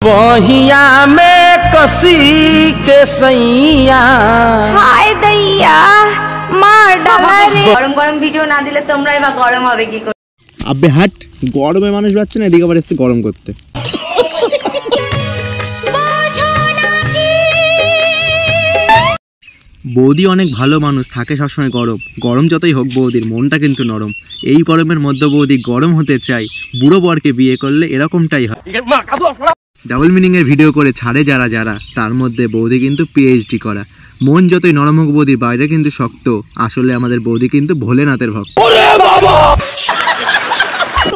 बहिया में कसी के सैया हाय दैया मार डाला रे। गरम गरम ভিডিও না দিলে তোমরাই বা গরম হবে কি করে? আবে হাট, গরমে মানুষ বাচ্চা না, এদিকে আবার এসে গরম করতে। বৌদি অনেক ভালো মানুষ, থাকে সবসময় গরম। গরম যতই হোক বৌদির মনটা কিন্তু নরম। এই গরমের মধ্যে বৌদি গরম হতে চাই। বুড়ো বরকে বিয়ে করলে এরকমটাই হয়। ডাবল মিনিং এর ভিডিও করে ছাড়ে যারা যারা, তার মধ্যে বৌদি কিন্তু পিএইচডি করা। মন যতই নরম হোক বৌদির বাইরে কিন্তু শক্ত। আসলে আমাদের বৌদি কিন্তু ভোলেনাথের ভক্ত।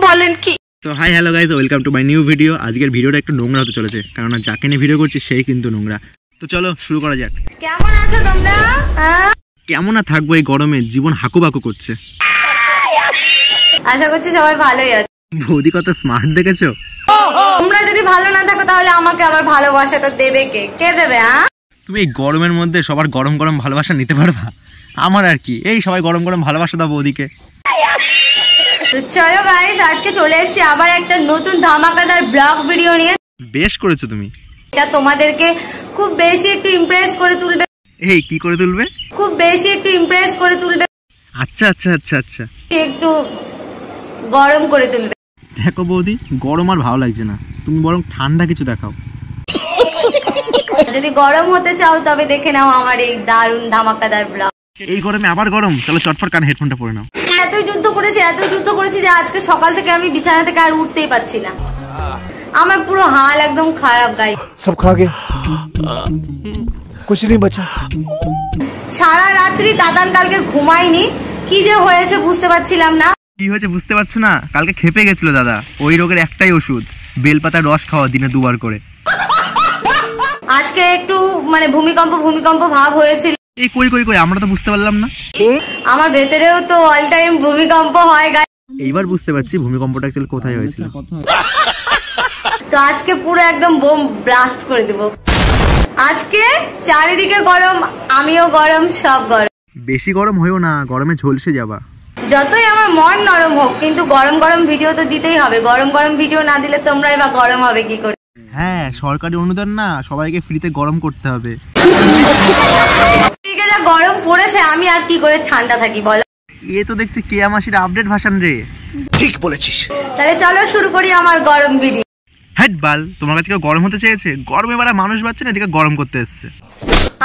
বলেন কি? তো hi hello guys, welcome to my new video. আজকের ভিডিওটা একটু নোংরা হতে চলেছে, কারণ যাকে নিয়ে ভিডিও করছি সেই কিন্তু নোংরা। তো চলো শুরু করা যাক। কেমন আছো তোমরা? কেমন আর থাকবো, এই গরমে জীবন হাকুবাকু করছে। আশা করছি সবাই ভালোই আছে। বৌদি কত স্মার্ট দেখেছো? তোমরা যদি ভালো না থাকো তাহলে আমাকে আমার ভালোবাসাটা দেবে কে? কে দেবে? তুমি এই গরমের মধ্যে সবার গরম গরম ভালোবাসা নিতে পারবা? আমার আর কি, এই সবাই গরম গরম ভালোবাসা দাও বৌদিকে। তো চলো গাইস, আজকে চলে এসেছি আবার একটা নতুন ধামাকাদার ব্লগ ভিডিও নিয়ে। বেশ করেছো তুমি। এটা তোমাদেরকে খুব বেশি একটু ইমপ্রেস করে তুলবে। এই কি করে তুলবে? খুব বেশি একটু ইমপ্রেস করে তুলবে। আচ্ছা আচ্ছা আচ্ছা আচ্ছা, একটু গরম করে তুলবে। দেখো বৌদি, গরম আর ভালো লাগছে না, তুমি বরং ঠান্ডা কিছু দেখাও। যদি গরম হতে চাও তবে দেখে নাও আমার এই দারুণ ধামাকাদার ব্লগ। এই গরমে আবার গরম? চলো চটপট কানে হেডফোনটা পরে নাও। এত যুদ্ধ করেছি যে আজকে সকাল থেকে আমি বিছানা থেকে আর উঠতেই পারছি না। আমার পুরো হাল একদম খারাপ গাইস। সব খা গে, কুছ নেই বাঁচা। সারা রাত্রি দাদান কালকে ঘুমাইনি, কি যে হয়েছে বুঝতে পারছিলাম না। কি হয়েছে বুঝতে পারছো না? কালকে খেপে গেছিল দাদা। ওই রোগের একটাই ওষুধ, বেলপাতার রস খাওয়া দিনে 2 বার করে। আজকে একটু মানে ভূমিকম্প ভাব হয়েছিল। এই কই কই কই, আমরা তো বুঝতে পারলাম না। আমার ভেতরেও তো অল টাইম ভূমিকম্প হয় গাইস। এইবার বুঝতে পারছি ভূমিকম্পটা অ্যাকচুয়ালি কোথায় হয়েছিল। তো আজকে পুরো একদম বোম ব্লাস্ট করে দেব। আজকে চারিদিকে গরম, আমিও গরম, সব গরম। বেশি গরম হয়েও না, গরমে ঝলসে যাবা। যতই আমার মন নরম হোক, কিন্তু গরম গরম ভিডিও তো দিতেই হবে। গরম গরম ভিডিও না দিলে তোমরাই বা গরম হবে কি করে? হ্যাঁ, সরকারি অনুদান না, সবাইকে ফ্রিতে গরম করতে হবে। ঠিক আছে, গরম পড়েছে, আমি আর কি করে ঠান্ডা থাকি বলো? এ তো দেখছি কেয়া মাসির আপডেট ভাষণ রে। ঠিক বলেছিস। তাহলে চলো শুরু করি আমার গরম ভিডিও। হ্যাট বাল, তোমার কাছে কেউ গরম হতে চেয়েছে? গরমে বারা মানুষ বাচ্চা না, এদিকে গরম করতে এসছে।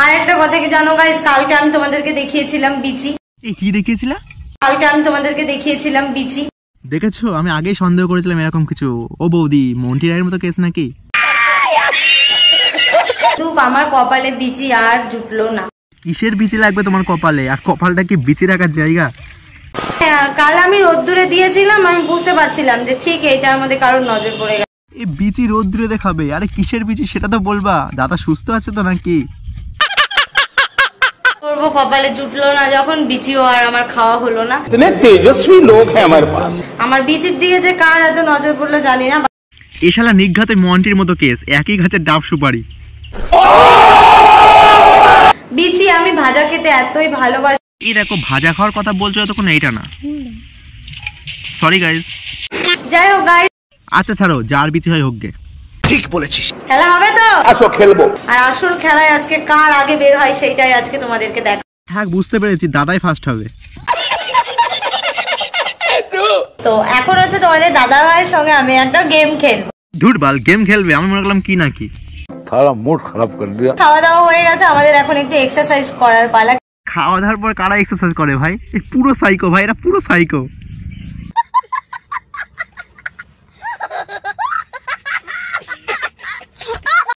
আর একটা কথা কি জানো গাইস, কালকে আমি তোমাদেরকে দেখিয়েছিলাম বিচি। এই কি দেখিয়েছিলা? কালকে আমি তোমাদেরকে দেখিয়েছিলাম বিচি। দেখেছো, আমি আগেই সন্দেহ করেছিলাম এরকম কিছু। ও বৌদি, মন্টি রায়ের মতো কেস নাকি? আমার কপালে বিচি আর জুটলো না। কিসের বিচি লাগবে তোমার কপালে? আর কপালটা কি বিচি রাখার জায়গা? হ্যাঁ, কাল আমি রোদ্দুরে দিয়েছিলাম, আমি বুঝতে পারছিলাম যে ঠিক এইটার মধ্যে কারোর নজর পড়ে গেছে। এই বিচি রোদ্দুরে দেখাবে? আরে কিসের বিচি সেটা তো বলবা। দাদা সুস্থ আছে তো নাকি? করবো, কপালে জুটলো না যখন, বিচিও আর আমার খাওয়া হলো না। इतने तेजस्वी लोग हैं हमारे पास। আমার বিচির দিকে যে কার এত নজর পড়লো জানি না। এই শালা নিঘাতে মন্টির মতো কেস, একই গাছের ডাব সুপারি। বিচি আমি ভাজা খেতে এতই ভালোবাসি। এই দেখো, ভাজা খাওয়ার কথা বলছো তখন এইটা না। Sorry guys. যাই হোক গাইস, আচ্ছা ছাড়ো, যার বিচি হয় হোক গে। ঠিক বলেছিস। খেলা হবে তো? আসো খেলবো। আর আসল খেলায় আজকে কার আগে বের হয় সেইটাই আজকে তোমাদেরকে দেখ। থাক, বুঝতে পেরেছি, দাদাই ফার্স্ট হবে। তো এখন হচ্ছে তোমাদের দাদা ভাইয়ের সঙ্গে আমি একটা গেম খেলবো। ধুর বাল, গেম খেলবে? আমি মনে করলাম কি নাকি। সারা মুড খারাপ করে দিয়া। খাওয়া দাওয়া হয়ে গেছে, আমাদের এখন একটু এক্সারসাইজ করার পালা। খাওয়া দাওয়ার পর কারা এক্সারসাইজ করে ভাই? এই পুরো সাইকো ভাই, এরা পুরো সাইকো।